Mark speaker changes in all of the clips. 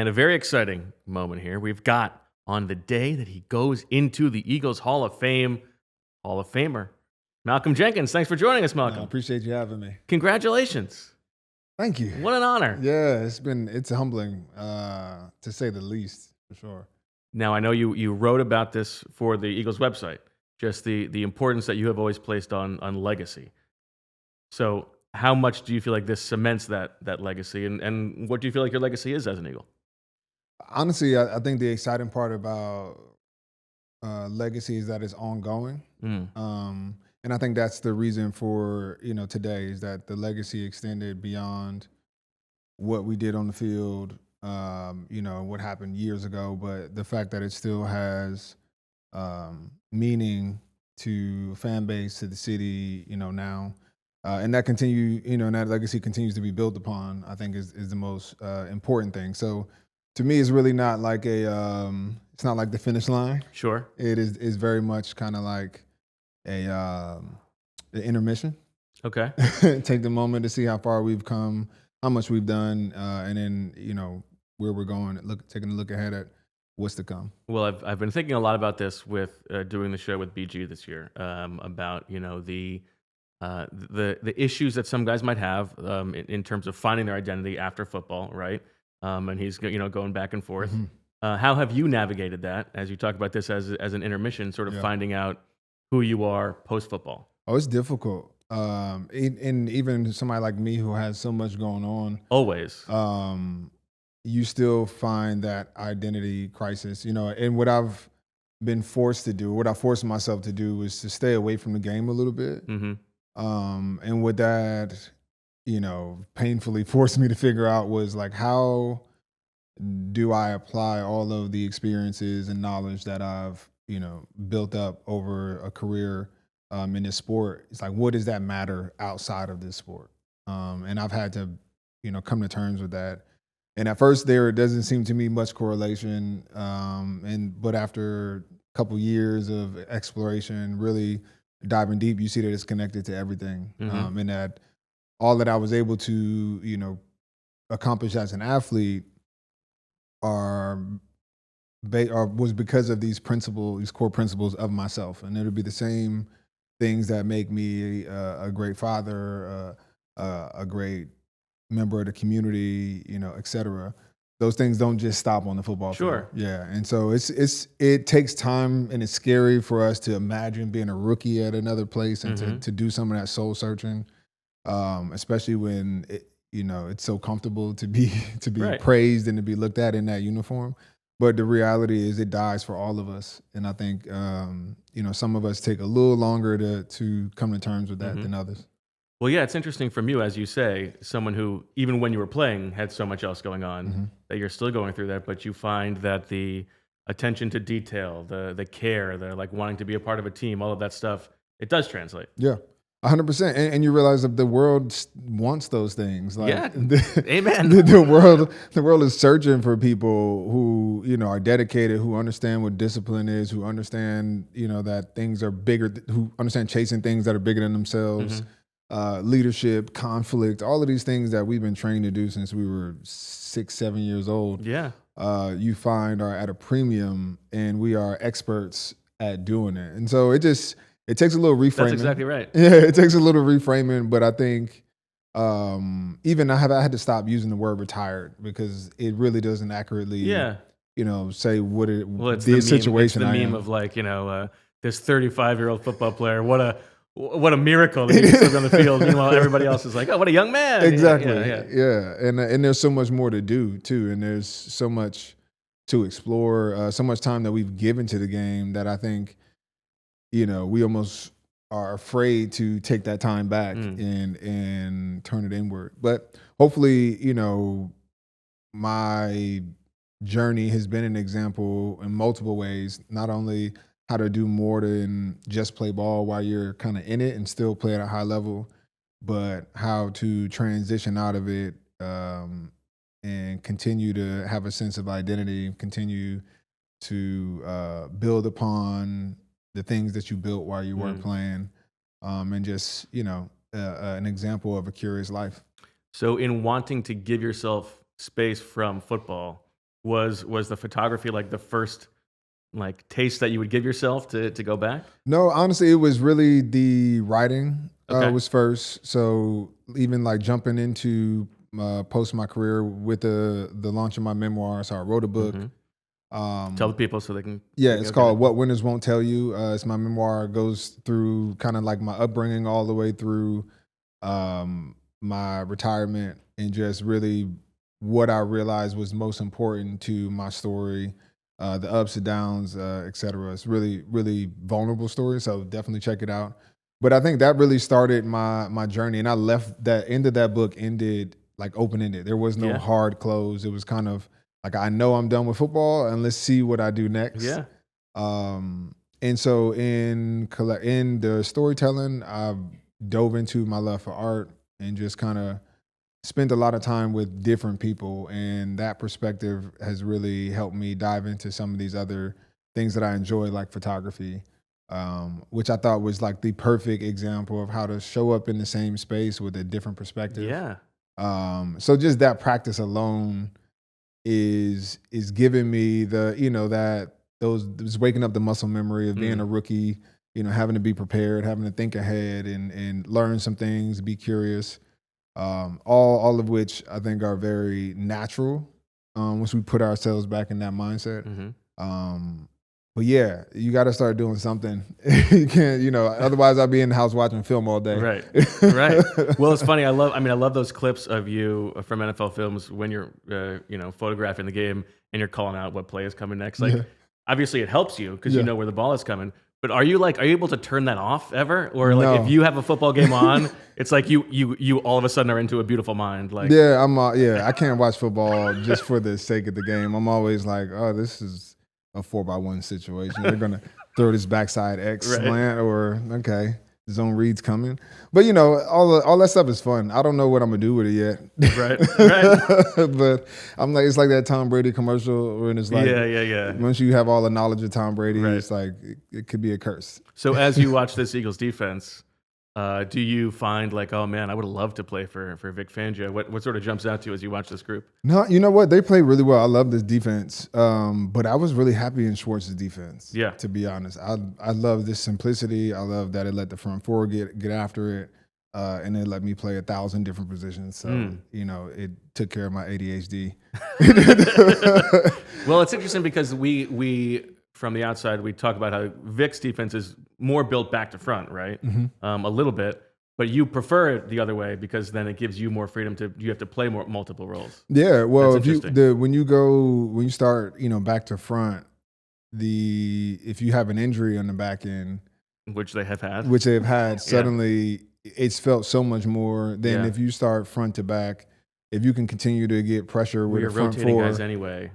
Speaker 1: And a very exciting moment here. We've got on the day that he goes into the Eagles Hall of Fame, Hall of Famer, Malcolm Jenkins. Thanks for joining us,
Speaker 2: I
Speaker 1: Malcolm.
Speaker 2: appreciate you having me.
Speaker 1: Congratulations.
Speaker 2: Thank you.
Speaker 1: What an honor.
Speaker 2: Yeah, it's humbling, to say the least, for sure.
Speaker 1: Now, I know you wrote about this for the Eagles website, just the importance that you have always placed on legacy. So how much do you feel like this cements that legacy, and what do you feel like your legacy is as an Eagle?
Speaker 2: Honestly, I think the exciting part about legacy is that it's ongoing. And I think that's the reason for, today is that the legacy extended beyond what we did on the field, what happened years ago, but the fact that it still has meaning to fan base, to the city, now. And that and that legacy continues to be built upon, I think is the most important thing. So to me, it's really not like it's not like the finish line.
Speaker 1: Sure.
Speaker 2: It is very much kind of like an intermission.
Speaker 1: Okay.
Speaker 2: Take the moment to see how far we've come, how much we've done, and then, where we're going, taking a look ahead at what's to come.
Speaker 1: Well, I've been thinking a lot about this with doing the show with BG this year, about the issues that some guys might have in terms of finding their identity after football, right? And he's going back and forth.
Speaker 2: Mm-hmm.
Speaker 1: How have you navigated that as you talk about this as an intermission, sort of finding out who you are post football?
Speaker 2: Oh, it's difficult. And even somebody like me who has so much going on,
Speaker 1: Always.
Speaker 2: You still find that identity crisis, and what I've been forced to do, what I forced myself to do was to stay away from the game a little bit.
Speaker 1: Mm-hmm.
Speaker 2: And what that, painfully forced me to figure out was like, how do I apply all of the experiences and knowledge that I've, built up over a career in this sport? It's like, what does that matter outside of this sport? And I've had to, come to terms with that. And at first there doesn't seem to me much correlation. But after a couple years of exploration, really diving deep, you see that it's connected to everything.
Speaker 1: Mm-hmm.
Speaker 2: And that all that I was able to, accomplish as an athlete was because of these core principles of myself. And it'll be the same things that make me a great father, a great member of the community, et cetera. Those things don't just stop on the football field.
Speaker 1: Sure.
Speaker 2: Yeah. And so it takes time, and it's scary for us to imagine being a rookie at another place and to do some of that soul searching, especially when it's so comfortable to be
Speaker 1: Right.
Speaker 2: praised and to be looked at in that uniform. But the reality is it dies for all of us. And I think, some of us take a little longer to come to terms with that than others.
Speaker 1: Well, yeah, it's interesting from you, as you say, someone who, even when you were playing, had so much else going on, that you're still going through that, but you find that the attention to detail, the care, the like wanting to be a part of a team, all of that stuff, it does translate.
Speaker 2: Yeah, 100%. And you realize that the world wants those things. Like,
Speaker 1: yeah, amen.
Speaker 2: The world is searching for people who, are dedicated, who understand what discipline is, who understand, that things are bigger, who understand chasing things that are bigger than themselves. Leadership, conflict, all of these things that we've been trained to do since we were 6-7 years old.
Speaker 1: Yeah.
Speaker 2: You find are at a premium, and we are experts at doing it. And so it takes a little reframing.
Speaker 1: That's exactly right.
Speaker 2: Yeah, it takes a little reframing, but I think even I had to stop using the word retired, because it really doesn't accurately say what the situation
Speaker 1: It's the
Speaker 2: I
Speaker 1: meme
Speaker 2: am.
Speaker 1: of like, this 35-year-old football player, what a miracle that he's still on the field. Meanwhile, everybody else is like, oh, what a young man.
Speaker 2: Exactly.
Speaker 1: Yeah.
Speaker 2: And there's so much more to do too, and there's so much to explore, so much time that we've given to the game that I think, we almost are afraid to take that time back and turn it inward. But hopefully, my journey has been an example in multiple ways, not only how to do more than just play ball while you're kind of in it and still play at a high level, but how to transition out of it and continue to have a sense of identity, continue to build upon the things that you built while you weren't playing, and just, an example of a curious life.
Speaker 1: So in wanting to give yourself space from football, Was the photography like the first like taste that you would give yourself to go back?
Speaker 2: No, honestly, it was really the writing
Speaker 1: Okay.
Speaker 2: was first. So even like jumping into post my career with the launch of my memoir, so I wrote a book.
Speaker 1: Tell the people so they can.
Speaker 2: Yeah,
Speaker 1: they
Speaker 2: it's
Speaker 1: can go get
Speaker 2: called What Winners Won't Tell You. It's my memoir. It goes through kind of like my upbringing all the way through my retirement and just really what I realized was most important to my story, the ups and downs, et cetera. It's really, really vulnerable story. So definitely check it out. But I think that really started my journey. And I left that end of that book ended like open-ended. There was no
Speaker 1: Yeah.
Speaker 2: hard close. It was kind of like, I know I'm done with football and let's see what I do next.
Speaker 1: Yeah.
Speaker 2: And so in the storytelling, I dove into my love for art and just kind of spent a lot of time with different people. And that perspective has really helped me dive into some of these other things that I enjoy, like photography, which I thought was like the perfect example of how to show up in the same space with a different perspective.
Speaker 1: Yeah.
Speaker 2: So just that practice alone is giving me the, that those waking up the muscle memory of being a rookie, having to be prepared, having to think ahead and learn some things, be curious, all of which I think are very natural once we put ourselves back in that mindset. But yeah, you got to start doing something. You can't, otherwise I'll be in the house watching film all day.
Speaker 1: Right. Right. Well, it's funny. I love those clips of you from NFL films when you're, photographing the game and you're calling out what play is coming next. Like, obviously it helps you because you know where the ball is coming. But are you able to turn that off ever? Or like if you have a football game on, it's like you all of a sudden are into a beautiful mind. Like
Speaker 2: I can't watch football just for the sake of the game. I'm always like, oh, this is a 4x1 situation. They're gonna throw this backside X slant or okay, zone reads coming. But all that stuff is fun. I don't know what I'm gonna do with it yet.
Speaker 1: Right.
Speaker 2: But I'm like, it's like that Tom Brady commercial when it's like,
Speaker 1: yeah.
Speaker 2: Once you have all the knowledge of Tom Brady, it's like it could be a curse.
Speaker 1: So as you watch this Eagles defense, do you find like, oh man, I would love to play for Vic Fangio? What sort of jumps out to you as you watch this group?
Speaker 2: No, you know what? They play really well. I love this defense. But I was really happy in Schwartz's defense.
Speaker 1: Yeah.
Speaker 2: To be honest, I love this simplicity. I love that it let the front four get after it, and it let me play 1,000 different positions. So it took care of my ADHD.
Speaker 1: Well, it's interesting because we from the outside, we talk about how Vic's defense is more built back to front, right? A little bit, but you prefer it the other way because then it gives you more freedom you have to play multiple roles.
Speaker 2: Yeah, well, when you start, back to front, if you have an injury on the back end,
Speaker 1: which they've
Speaker 2: had, suddenly it's felt so much more than if you start front to back. If you can continue to get pressure with the front four,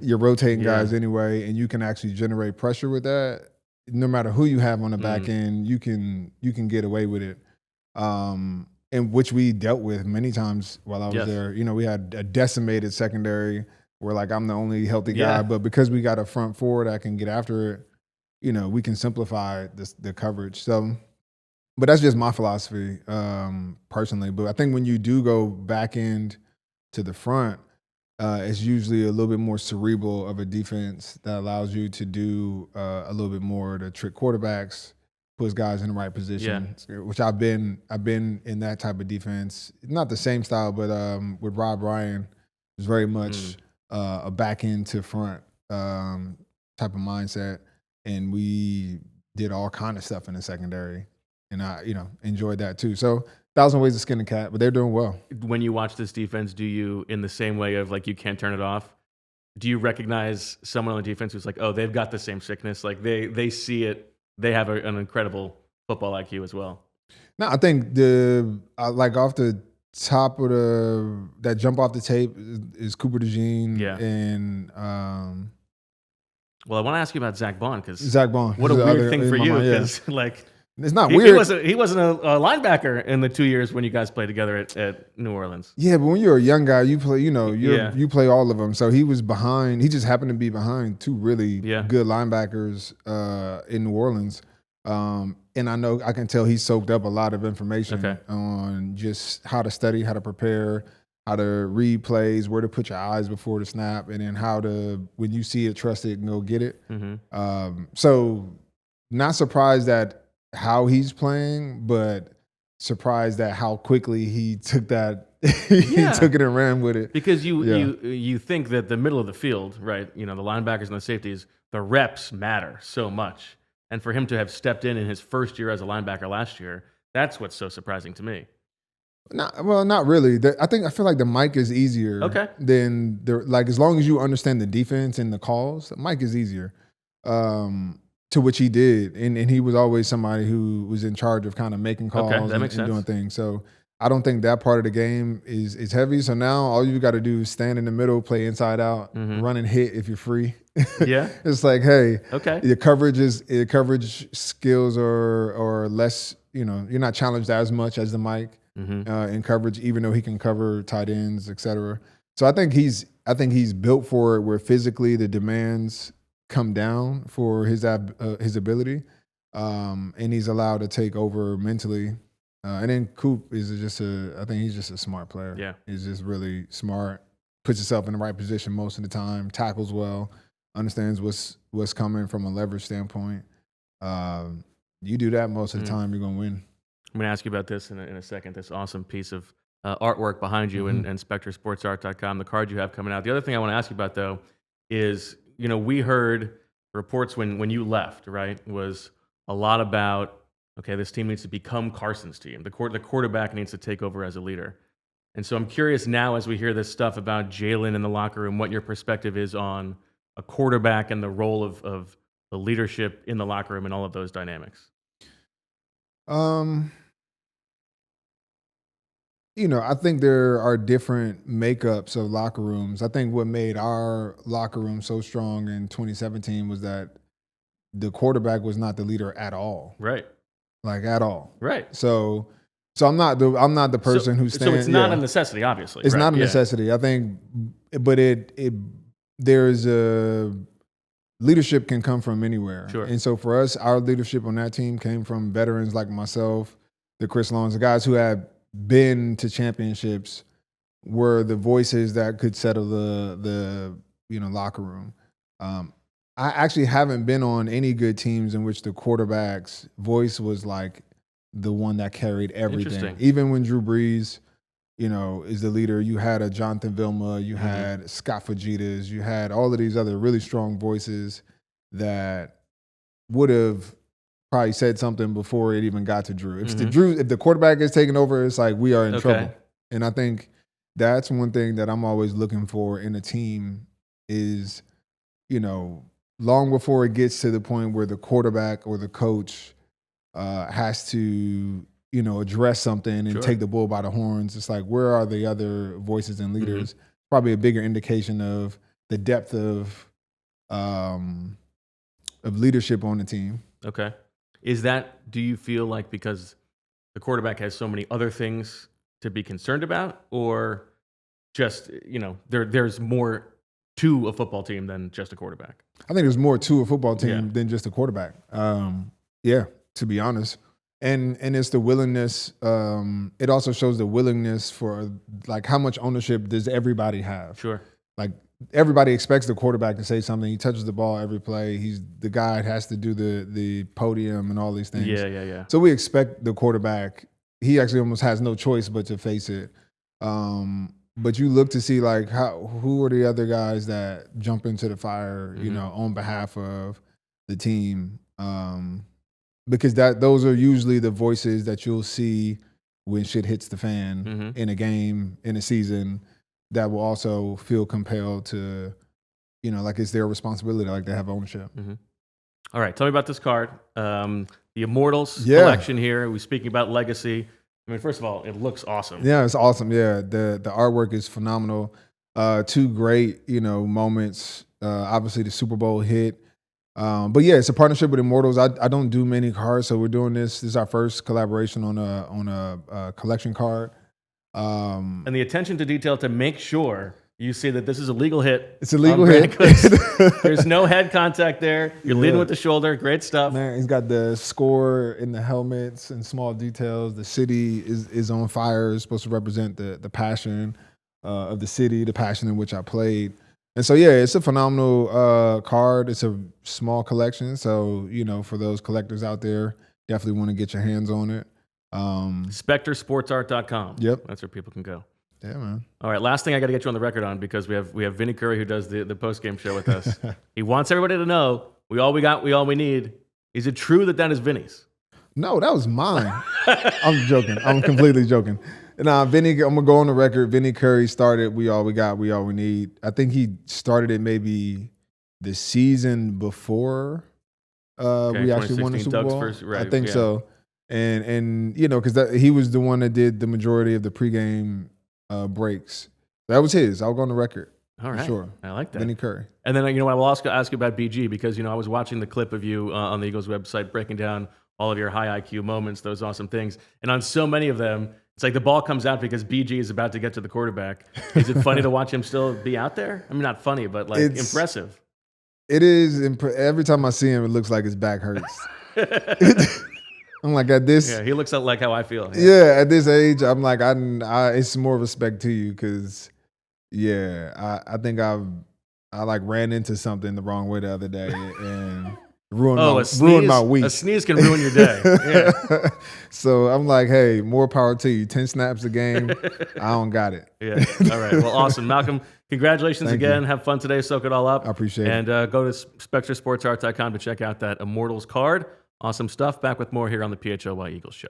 Speaker 2: you're rotating guys anyway, and you can actually generate pressure with that. No matter who you have on the back end, you can get away with it. And which we dealt with many times while I was there. We had a decimated secondary where like I'm the only healthy guy, but because we got a front four that can get after it, we can simplify the coverage. So, but that's just my philosophy personally. But I think when you do go back end to the front, it's usually a little bit more cerebral of a defense that allows you to do a little bit more to trick quarterbacks, puts guys in the right position, which I've been in that type of defense. Not the same style, but with Rob Ryan, it's very much a back end to front type of mindset, and we did all kind of stuff in the secondary, and I enjoyed that too. So 1,000 ways to skin a cat, but they're doing well.
Speaker 1: When you watch this defense, do you, in the same way of like you can't turn it off, do you recognize someone on the defense who's like, oh, they've got the same sickness, like they see it, they have an incredible football IQ as well?
Speaker 2: No, I think like off the top of that jump off the tape is Cooper DeJean and
Speaker 1: well, I want to ask you about Zach Bond because
Speaker 2: Zach Bond,
Speaker 1: what a weird thing for you because like.
Speaker 2: It's not weird.
Speaker 1: He wasn't a linebacker in the 2 years when you guys played together at New Orleans.
Speaker 2: Yeah, but when you're a young guy, you play. You play all of them. So he was behind. He just happened to be behind two really good linebackers in New Orleans. And I can tell he soaked up a lot of information on just how to study, how to prepare, how to read plays, where to put your eyes before the snap, and then how to, when you see it, trust it and go get it. So not surprised at how he's playing, but surprised at how quickly he took that. He took it and ran with it.
Speaker 1: Because you think that the middle of the field, right? The linebackers and the safeties, the reps matter so much. And for him to have stepped in his first year as a linebacker last year, that's what's so surprising to me.
Speaker 2: Not really. I feel like the mic is easier. Than as long as you understand the defense and the calls, the mic is easier. To which he did, and he was always somebody who was in charge of kind of making calls and doing things. So I don't think that part of the game is heavy. So now all you got to do is stand in the middle, play inside out, run and hit if you're free. It's like, hey, your coverage skills are less. You're not challenged as much as the mic in coverage, even though he can cover tight ends, etc. So I think he's built for it, where physically the demands come down for his ability, and he's allowed to take over mentally. And then Coop is I think he's just a smart player.
Speaker 1: Yeah.
Speaker 2: He's just really smart, puts himself in the right position most of the time, tackles well, understands what's coming from a leverage standpoint. You do that most of the time, you're going to win.
Speaker 1: I'm going to ask you about this in a second, this awesome piece of artwork behind you and SpectorSportsArt.com, the card you have coming out. The other thing I want to ask you about, though, is, we heard reports when you left, right, was a lot about, okay, this team needs to become Carson's team. The quarterback needs to take over as a leader. And so I'm curious now, as we hear this stuff about Jalen in the locker room, what your perspective is on a quarterback and the role of the leadership in the locker room and all of those dynamics.
Speaker 2: I think there are different makeups of locker rooms. I think what made our locker room so strong in 2017 was that the quarterback was not the leader at all.
Speaker 1: Right.
Speaker 2: Like at all.
Speaker 1: Right.
Speaker 2: So I'm not the person who stands.
Speaker 1: So it's not a necessity, obviously.
Speaker 2: It's not a necessity. I think, but there's a leadership can come from anywhere.
Speaker 1: Sure.
Speaker 2: And so for us, our leadership on that team came from veterans like myself, the Chris Lawns, the guys who had been to championships, were the voices that could settle the locker room. I actually haven't been on any good teams in which the quarterback's voice was like the one that carried everything. Even when Drew Brees, is the leader, you had a Jonathan Vilma, you had Scott Fajitas, you had all of these other really strong voices that would have probably said something before it even got to Drew. If the quarterback is taking over, it's like we are in trouble. And I think that's one thing that I'm always looking for in a team is, long before it gets to the point where the quarterback or the coach has to, address something and take the bull by the horns. It's like, where are the other voices and leaders? Probably a bigger indication of the depth of leadership on the team.
Speaker 1: Okay. Do you feel like because the quarterback has so many other things to be concerned about, or just, there's more to a football team than just a quarterback?
Speaker 2: I think there's more to a football team than just a quarterback. To be honest. And it's the willingness. It also shows the willingness for like how much ownership does everybody have?
Speaker 1: Sure.
Speaker 2: Like everybody expects the quarterback to say something. He touches the ball every play. He's the guy that has to do the podium and all these things.
Speaker 1: Yeah.
Speaker 2: So we expect the quarterback. He actually almost has no choice but to face it. But you look to see like who are the other guys that jump into the fire, on behalf of the team. Because those are usually the voices that you'll see when shit hits the fan in a game, in a season, that will also feel compelled to, like it's their responsibility, like they have ownership.
Speaker 1: All right, tell me about this card. The Immortals collection here. We're speaking about legacy. I mean, first of all, it looks awesome.
Speaker 2: Yeah, it's awesome. Yeah, the artwork is phenomenal. Two great, moments. Obviously, the Super Bowl hit. But yeah, it's a partnership with Immortals. I don't do many cards, so we're doing this. This is our first collaboration on a collection card.
Speaker 1: And the attention to detail to make sure you see that this is a legal hit.
Speaker 2: It's a legal hit.
Speaker 1: There's no head contact there. You're leading with the shoulder. Great stuff.
Speaker 2: Man, he's got the score in the helmets and small details. The city is on fire. It's supposed to represent the passion of the city, the passion in which I played. And so, yeah, it's a phenomenal card. It's a small collection. So, for those collectors out there, definitely want to get your hands on it.
Speaker 1: SpectorSportsArt.com.
Speaker 2: Yep.
Speaker 1: That's where people can go.
Speaker 2: Yeah, man.
Speaker 1: All right, last thing I got to get you on the record on, because we have Vinny Curry, who does the post-game show with us. He wants everybody to know we all we need. Is it true that is Vinny's?
Speaker 2: No, that was mine. I'm joking. I'm completely joking. Nah, Vinny, I'm gonna go on the record. Vinny Curry started We All We Got, We All We Need. I think he started it maybe the season before we actually won the Super Bowl.
Speaker 1: First, right,
Speaker 2: I think so. And because he was the one that did the majority of the pregame breaks. That was his. I'll go on the record.
Speaker 1: All right,
Speaker 2: sure.
Speaker 1: I like that.
Speaker 2: Vinny Curry. And
Speaker 1: then I will also ask you about BG, because I was watching the clip of you on the Eagles website breaking down all of your high IQ moments, those awesome things. And on so many of them, it's like the ball comes out because BG is about to get to the quarterback. Is it funny to watch him still be out there? I mean, not funny, but impressive.
Speaker 2: It is. Every time I see him, it looks like his back hurts. I'm like, at this.
Speaker 1: Yeah, he looks like how I feel.
Speaker 2: Yeah, at this age, I'm like, it's more respect to you because, I think I ran into something the wrong way the other day and ruined my week.
Speaker 1: A sneeze can ruin your day. Yeah.
Speaker 2: So I'm like, hey, more power to you. 10 snaps a game, I don't got it.
Speaker 1: Yeah. All right. Well, awesome. Malcolm, congratulations again. Have fun today. Soak it all up.
Speaker 2: I appreciate it.
Speaker 1: And go to SpectorSportsArt.com to check out that Immortals card. Awesome stuff. Back with more here on the PHLY Eagles Show.